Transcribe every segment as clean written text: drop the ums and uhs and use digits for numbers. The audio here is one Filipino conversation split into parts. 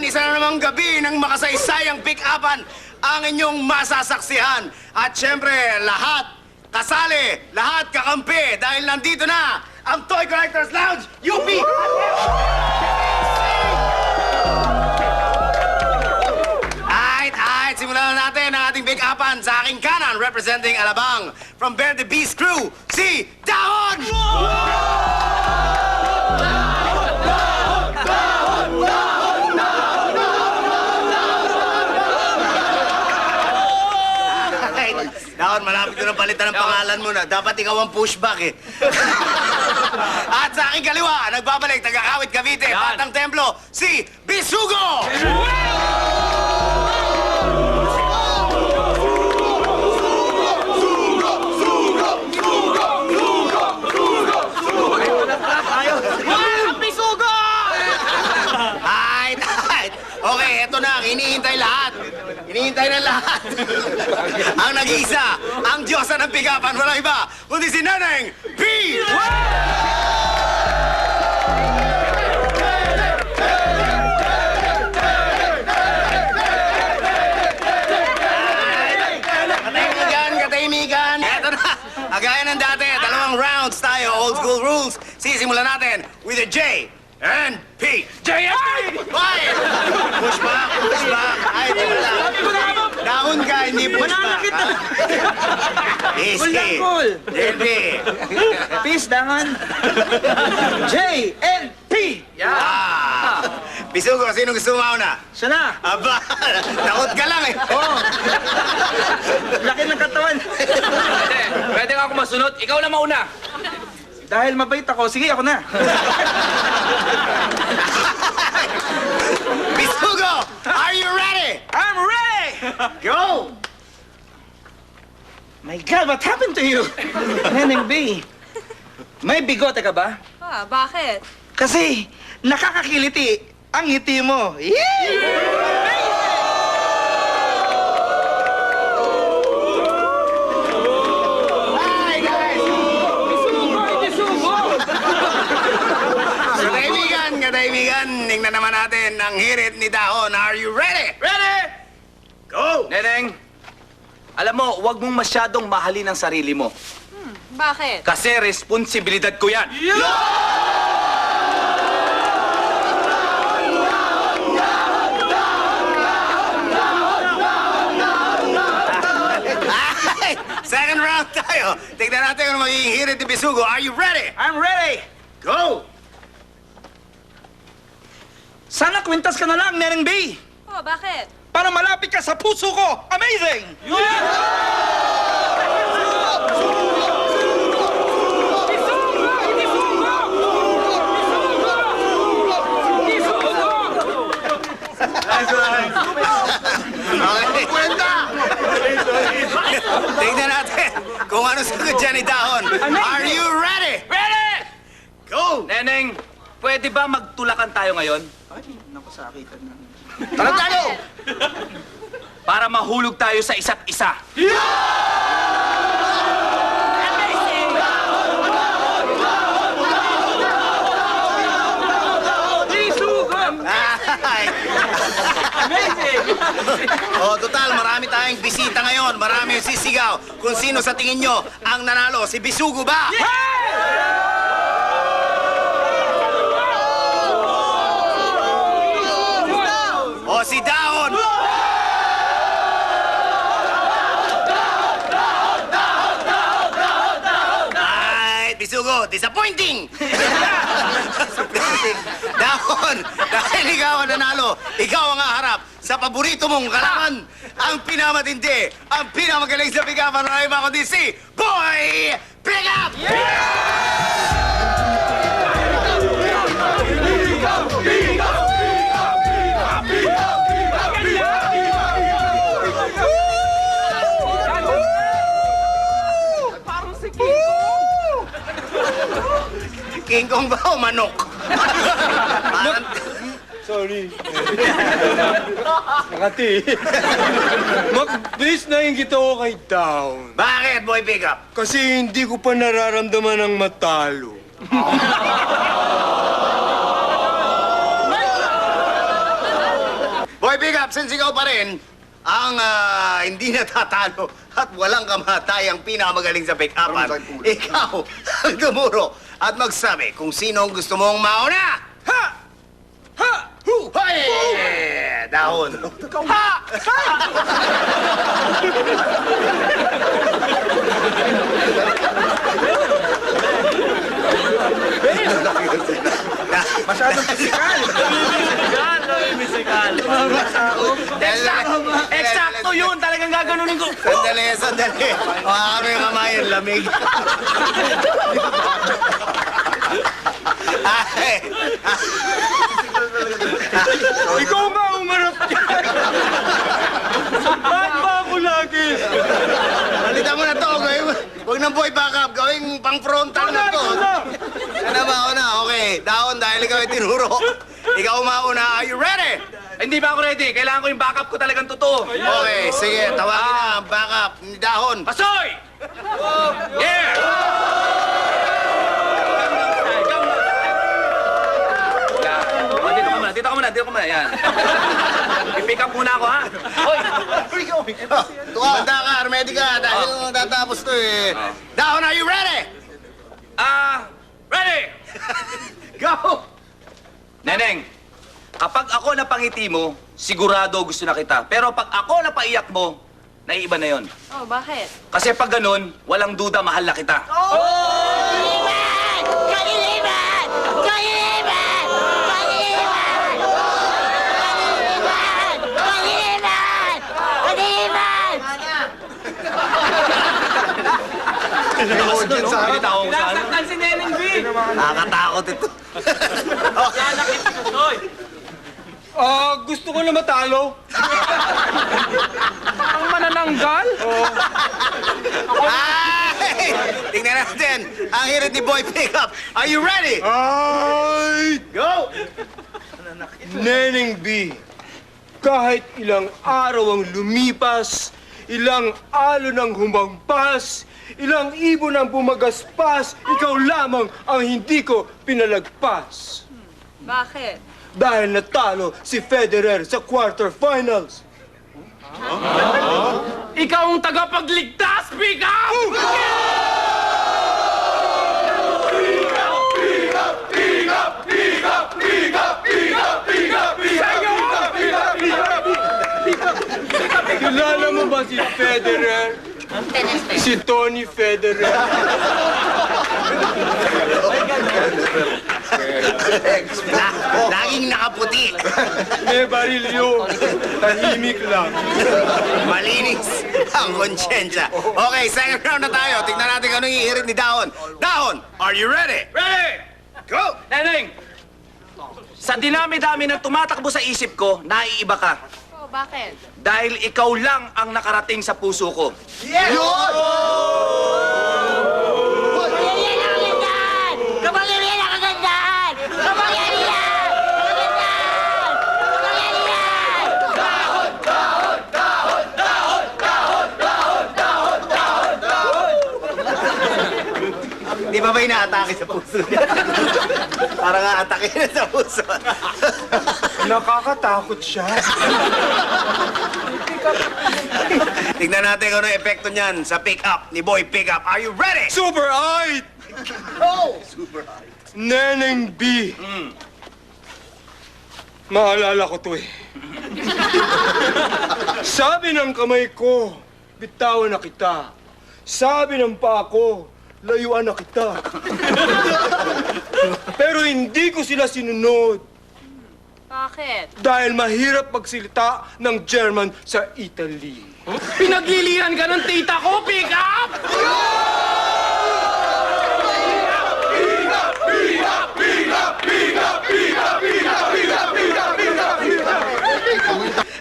Isa na namang gabi ng makasaysayang pick-upan ang inyong masasaksihan. At syempre, lahat kasali, lahat kakampi dahil nandito na ang Toy Collectors Lounge UP! Alright, simulan na natin ang ating pick-upan. Sa aking kanan, representing Alabang, from Verde Beast Crew, si Dahon! Dahon, malapit ko ng palitan ng pangalan mo na. Dapat ikaw ang pushback eh. At sa aking kaliwa, nagbabalik, taga-Kawit Cavite, Batang Templo, si Bisugo! Okay, eto na, hinihintay lahat. Hinihintay na lahat. Ang nag-iisa, ang Diyosa ng pick-upan, walang iba, kundi si Neneng P! Katahimikan. Eto na, agaya ng dati, dalawang rounds tayo, old school rules. Sisimulan natin with a J and P. J and P! Why? Pushback. Ay, wala. Dahon ka, hindi pushback. Easy. JP. Peace, Dahon. J and P. Yeah. Bisugo, sino gusto mauna? Siya na. Aba, takot ka lang eh. Oo. Laki ng katawan. Pwede nga ako masunod. Ikaw na mauna. Dahil mabait ako, sige ako na. Bisugo, are you ready? I'm ready! Go! My God, what happened to you? Neneng B, may bigote ka ba? Ah, bakit? Kasi nakakakiliti ang ngiti mo. Kaibigan, tingnan naman natin ang hirit ni Dahon. Are you ready? Ready? Go! Neneng, alam mo, huwag mong masyadong mahalin ang sarili mo. Bakit? Kasi responsibilidad ko yan. Ay, second round tayo. Tingnan natin kung magiging hirit ni Bisugo. Are you ready? I'm ready. Go! Sana kwintas ka na lang, Neneng B. Oh, bakit? Para malapit ka sa puso ko. Amazing! Okay. Tingnan natin kung ano sagot dyan ni Dahon. Are you ready? Ready! Go! Neneng, pwede ba magtulakan tayo ngayon? Ay, naku, sakitan na. Tara tayo! Para mahulog tayo sa isa't isa. Amazing! Oh, total, marami tayong bisita ngayon. Marami yung sisigaw. Kung sino sa tingin nyo ang nanalo, si Bisugo ba? O si Dahon? Ay, Bisugo, disappointing! Dahon, dahil ikaw ang nanalo, ikaw ang haharap sa paborito mong kalaban, ang pinamatindi, ang pinamagaling sa pick-upan ng iba kundi si Boy Pick-Up! King Kong ba o manok? Downey. Nakati. Mag-base na yung kita ko kay Down. Bakit, Boy Pickup? Kasi hindi ko pa nararamdaman ang matalo. Boy Pickup, since ikaw pa rin ang hindi natatalo at walang kamatayang pinakamagaling sa pick-upan, ikaw ang tumuro at magsabi kung sino ang gusto mong mauna. Ha! Ha! Hu! Hoy! Dahon. Ha! Masyadong pisikal. Eksakto yun! Talagang gaganunin ko. Sandali. Ano yung kamay, yung lamig. Ay, Ikaw nga umarap dyan! Ba't ba ako lagi? Balita mo na to. Huwag nang boy backup. Gawing pang-frontal na to. Ano ba? Okay. Dahon dahil ikaw ay tinuro. Ikaw mauna. Are you ready? Hindi pa ako ready. Kailangan ko yung backup ko talagang totoo. Okay, sige. Tawagin na ang backup ni Dahon. Pasoy! Yeah! Dito ka muna. Yan. I-pick up muna ako, ha? Hoy! Banda ka, Armedi ka. Dahil tatapos to eh. Dahon, are you ready? Ready! Go! Neneng, kapag ako napangiti mo, sigurado gusto na kita. Pero pag ako napaiyak mo, naiiba na yon. Oh, bakit? Kasi pag ganun, walang duda, mahal na kita. Nasaktan si Neneng B. Nakakatakot ito. Gusto ko na matalo. Ang manananggal? Ay! Tingnan natin. Ang hirit ni Boy Pickup. Are you ready? Ay! Go! Neneng B, kahit ilang araw ang lumipas, ilang alon ang humampas, ilang ibon ang bumagaspas, ikaw lamang ang hindi ko pinalagpas. Bakit? Dahil natalo si Federer sa quarterfinals. Ikaw ang tagapagligtas, pick up! Kilala mo ba si Federer? Si Tony Federer. Laging nakaputi. May barilyo. Tahimik lang. Malinis ang konsyensya. Okay, second round na tayo. Tingnan natin kung anong ihirit ni Dahon. Dahon, are you ready? Ready! Go! Neneng, sa dinami-dami ng tumatakbo sa isip ko, naiiba ka. Oh, bakit? Dahil ikaw lang ang nakarating sa puso ko. Yes! Di ba ba inaatake sa puso niya? Parang aatake na sa puso. Nakakatakot siya. Tignan natin kung anong epekto niyan sa pick-up ni Boy Pick-up. Are you ready? Super Ait! Go! Super high. Neneng B. Maalala ko to eh. Sabi ng kamay ko, bitawan na kita. Sabi ng paa ko, layuan na kita. Pero hindi ko sila sinunod Bakit? dahil mahirap magsilita ng German sa Italy. Pinaglilihan ka ng tita ko, pick up!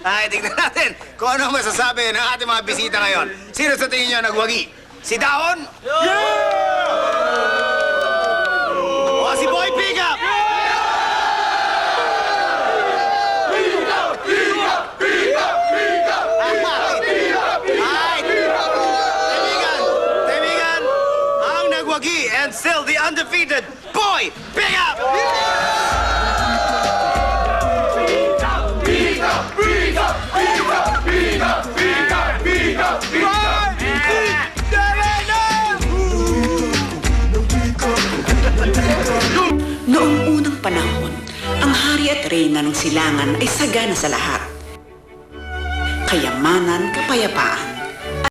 Ay, tignan natin kung ano masasabi ng ating mga bisita ngayon. Sino sa tingin niyo nagwagi? Si Dahon? O si Boy Pickup? Wagi, and still the undefeated Boy Big Up! Noong unang panahon, ang hari at reyna ng silangan ay sagana sa lahat. Kayamanan, kapayapaan.